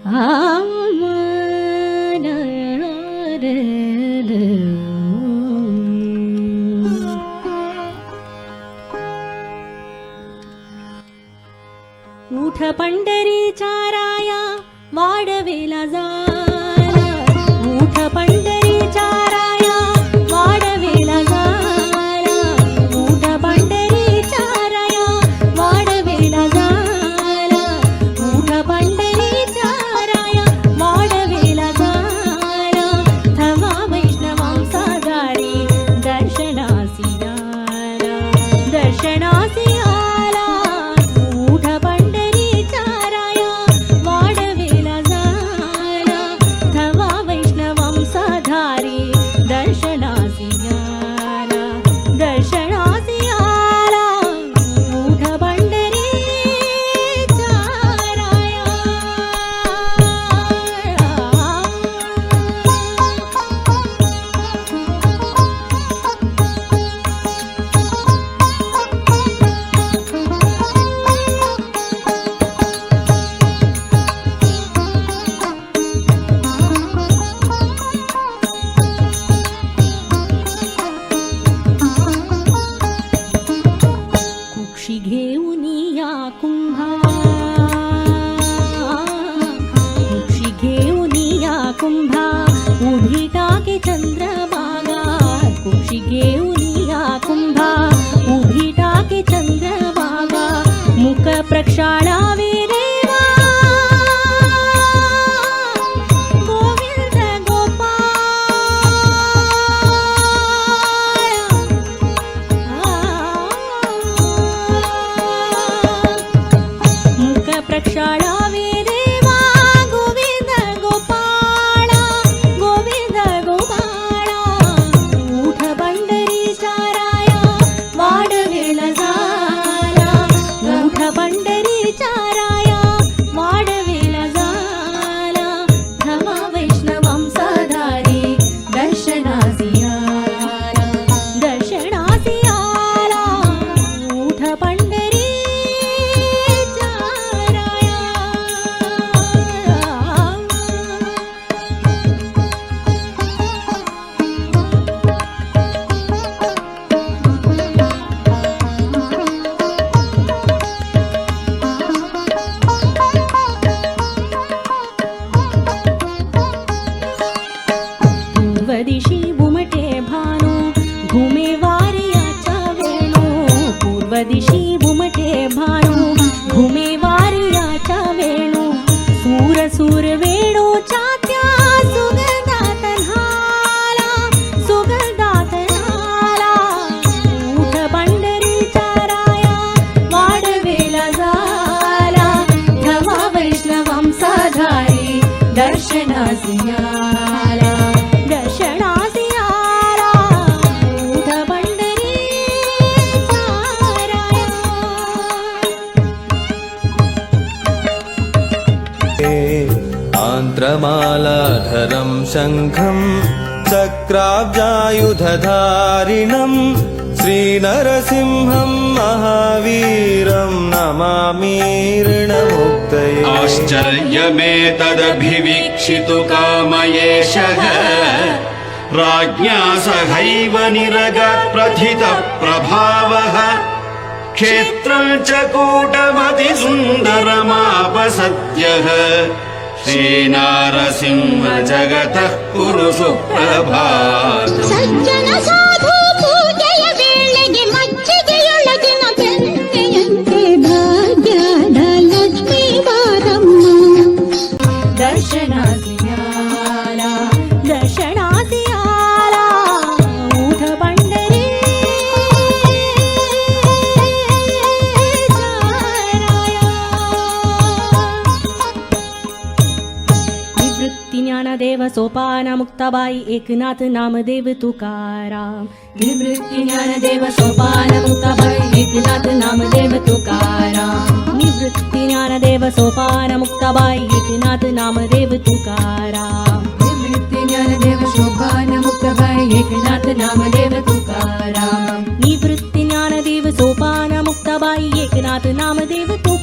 उठ पंढरीच्या राया वाढवेला जाला, उठ पंढरीच्या राया वाढवेला जाला, उठ पंढरीच्या राया वाढवेला जाला, उठ पंढरीच्या राया वाढवेला जाला, थवा वैष्णवांचा दारी दर्शनासी आला, दर्शनासी आला, उठ पंढरीच्या राया वाढवेला जाला, थवा वैष्णवांचा धारी दर्शनासी आला, दर्शनासी आला, उठ पंढरीच्या राया. कुक्षी घेऊन या कुंभा, कुक्षी घेऊन या कुंभा, उभी टाके चंद्रभागा, कुक्षी घेऊन या कुंभा, उभी टाके चंद्रभागा, मुख प्रक्षाळावे देवा गोविंद गोपाळ, मुख प्रक्षाळावे देवा गोविंद गोपाळ, गोविंद गोपाळ, उठ पंढरीच्या राया वाढवेला जाला, उठ पंढरीच्या राया वाढवेला जाला, थवा वैष्णवांचा धारी दर्शनासी आला, दर्शनासी आला, उठ पंढरीच्या राया. पूर्व दिशी उमटे भानू घुमे वारियाच्या वेणू, पूर्व दिशी उमटे भानू घुमे वारियाच्या वेणू, सूर सूर वेणूच्या त्या सुगंधात न्हाला, सुगंधात न्हाला, उठ पंढरीच्या राया वाढवेला जाला, थवा वैष्णवांचा धारी दर्शनासी आला, दर्शनासी आला, उठ पंढरीच्या राया. आन्त्रमालाधरं शङ्खं चक्राब्जायुधधारिणं श्रीनरसिंहं महावीरं नमामीर्णमुक्तये. आश्चर्यमेतदभिवीक्षितु कामयेशः राज्ञा सहैव निरगात् प्रथितः प्रभावः, क्षेत्रं च कूटमतिसुन्दरमापसद्यः, श्रीनारसिंह जगतः कुरु सुप्रभातम्. ಸಜ್ಜನ ಸಾಧು ಪೂಜೆಯ ವೇಳೆಗೆ ಮಜ್ಜಿಗೆಯೊಳಗಿನ ಬೆಣ್ಣೆಯಂತೆ ಭಾಗ್ಯದ ಲಕ್ಷ್ಮೀ ಬಾರಮ್ಮ. दर्शनासी आला, दर्शनासी आला, उठ पंढरीच्या राया. निवृत्ती ज्ञानदेव सोपान मुक्ताबाई एकनाथ नामदेव तुकाराम, निवृत्ती ज्ञानदेव सोपान मुक्ताबाई एकनाथ नामदेव तुकाराम, निवृत्ती ज्ञानदेव सोपान मुक्ताबाई एकनाथ नामदेव तुकाराम, निवृत्ती ज्ञानदेव सोपान मुक्ताबाई एकनाथ नामदेव तुकाराम, निवृत्ती ज्ञानदेव सोपान मुक्ताबाई एकनाथ नामदेव तुकाराम.